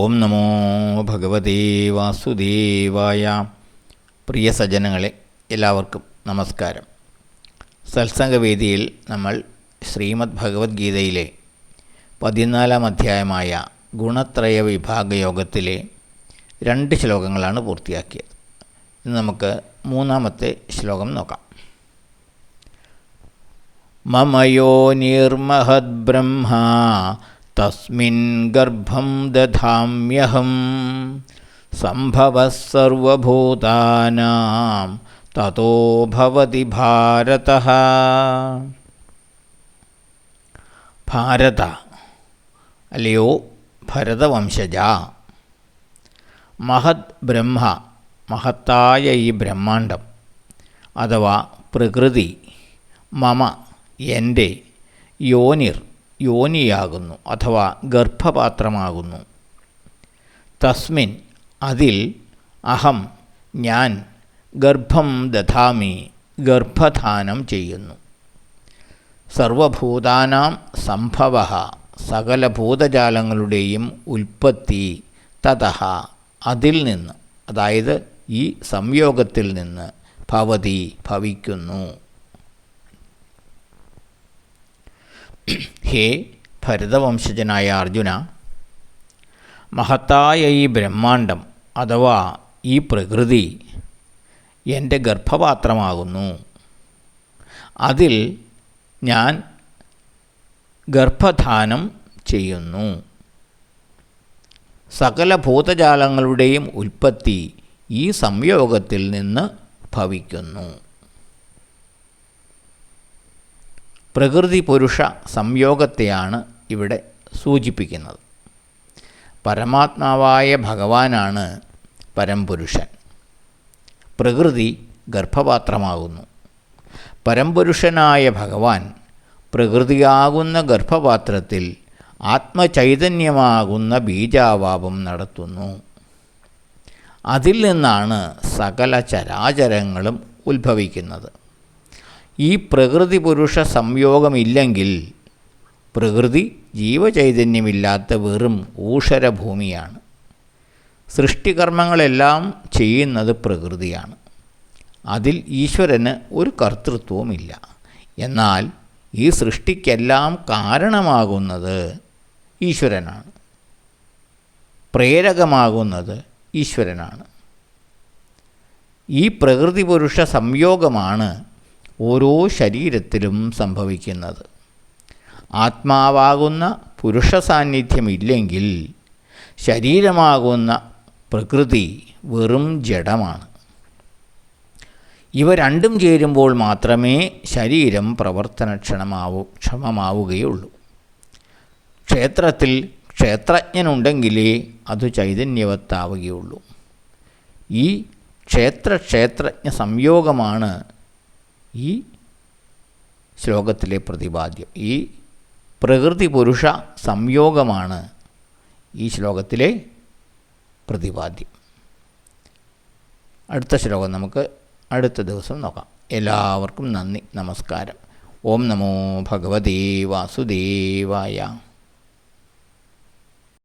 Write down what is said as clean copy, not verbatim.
ഓം നമോ ഭഗവതേ വാസുദേവായ. പ്രിയ സജ്ജനങ്ങളെ, എല്ലാവർക്കും നമസ്കാരം. സത്സംഗവേദിയിൽ നമ്മൾ ശ്രീമദ് ഭഗവത്ഗീതയിലെ 14-ാം അധ്യായമായ ഗുണത്രയ വിഭാഗയോഗത്തിലെ 2 ശ്ലോകങ്ങളാണ് പൂർത്തിയാക്കിയത്. ഇന്ന് നമുക്ക് 3-ാമത്തെ ശ്ലോകം നോക്കാം. മമയോ നിർമഹദ് ബ്രഹ്മ തസ്മിൻ ഗർഭം ദധാമ്യഹം സംഭവഃ സർവഭൂതാനാം തതോ ഭവതി ഭാരതഃ. ഭാരത, അല്ലയോ ഭരതവംശജ, മഹദ് ബ്രഹ്മ, മഹത്തായ ഈ ബ്രഹ്മാണ്ഡം അഥവാ പ്രകൃതി, മമ എൻ്റെ, യോനിയാകുന്നു അഥവാ ഗർഭപാത്രമാകുന്നു. തസ്മിൻ അതിൽ, അഹം ഞാൻ, ഗർഭം ദധാമി ഗർഭധാനം ചെയ്യുന്നു. സർവഭൂതാനാം സംഭവഃ സകല ഭൂതജാലങ്ങളുടെയും ഉൽപ്പത്തി, തതഃ അതിൽ നിന്ന്, അതായത് ഈ സംയോഗത്തിൽ നിന്ന്, ഭവതി ഭവിക്കുന്നു. ഹേ ഭരതവംശജനായ അർജുന, മഹത്തായ ഈ ബ്രഹ്മാണ്ഡം അഥവാ ഈ പ്രകൃതി എൻ്റെ ഗർഭപാത്രമാകുന്നു. അതിൽ ഞാൻ ഗർഭധാനം ചെയ്യുന്നു. സകല ഭൂതജാലങ്ങളുടെയും ഉൽപ്പത്തി ഈ സംയോഗത്തിൽ നിന്ന് ഭവിക്കുന്നു. പ്രകൃതി പുരുഷ സംയോഗത്തെയാണ് ഇവിടെ സൂചിപ്പിക്കുന്നത്. പരമാത്മാവായ ഭഗവാനാണ് പരംപുരുഷൻ. പ്രകൃതി ഗർഭപാത്രമാകുന്നു. പരംപുരുഷനായ ഭഗവാൻ പ്രകൃതിയാകുന്ന ഗർഭപാത്രത്തിൽ ആത്മചൈതന്യമാകുന്ന ബീജാവാപം നടത്തുന്നു. അതിൽ നിന്നാണ് സകല ചരാചരങ്ങളും ഉത്ഭവിക്കുന്നത്. ഈ പ്രകൃതി പുരുഷ സംയോഗമില്ലെങ്കിൽ പ്രകൃതി ജീവചൈതന്യമില്ലാത്ത വെറും ഊഷരഭൂമിയാണ്. സൃഷ്ടികർമ്മങ്ങളെല്ലാം ചെയ്യുന്നത് പ്രകൃതിയാണ്. അതിൽ ഈശ്വരന് ഒരു കർത്തൃത്വവുമില്ല. എന്നാൽ ഈ സൃഷ്ടിക്കെല്ലാം കാരണമാകുന്നത് ഈശ്വരനാണ്. പ്രേരകമാകുന്നത് ഈശ്വരനാണ്. ഈ പ്രകൃതി പുരുഷ സംയോഗമാണ് ഓരോ ശരീരത്തിലും സംഭവിക്കുന്നത്. ആത്മാവാകുന്ന പുരുഷ സാന്നിധ്യമില്ലെങ്കിൽ ശരീരമാകുന്ന പ്രകൃതി വെറും ജഡമാണ്. ഇവ രണ്ടും ചേരുമ്പോൾ മാത്രമേ ശരീരം പ്രവർത്തനക്ഷമമാവുകയുള്ളൂ. ക്ഷേത്രത്തിൽ ക്ഷേത്രജ്ഞനുണ്ടെങ്കിലേ അത് ചൈതന്യവത്താവുകയുള്ളൂ. ഈ ക്ഷേത്രജ്ഞ സംയോഗമാണ് ഈ ശ്ലോകത്തിലെ പ്രതിപാദ്യം. ഈ പ്രകൃതി പുരുഷ സംയോഗമാണ് ഈ ശ്ലോകത്തിലെ പ്രതിപാദ്യം. അടുത്ത ശ്ലോകം നമുക്ക് അടുത്ത ദിവസം നോക്കാം. എല്ലാവർക്കും നന്ദി, നമസ്കാരം. ഓം നമോ ഭഗവതേ വാസുദേവായ.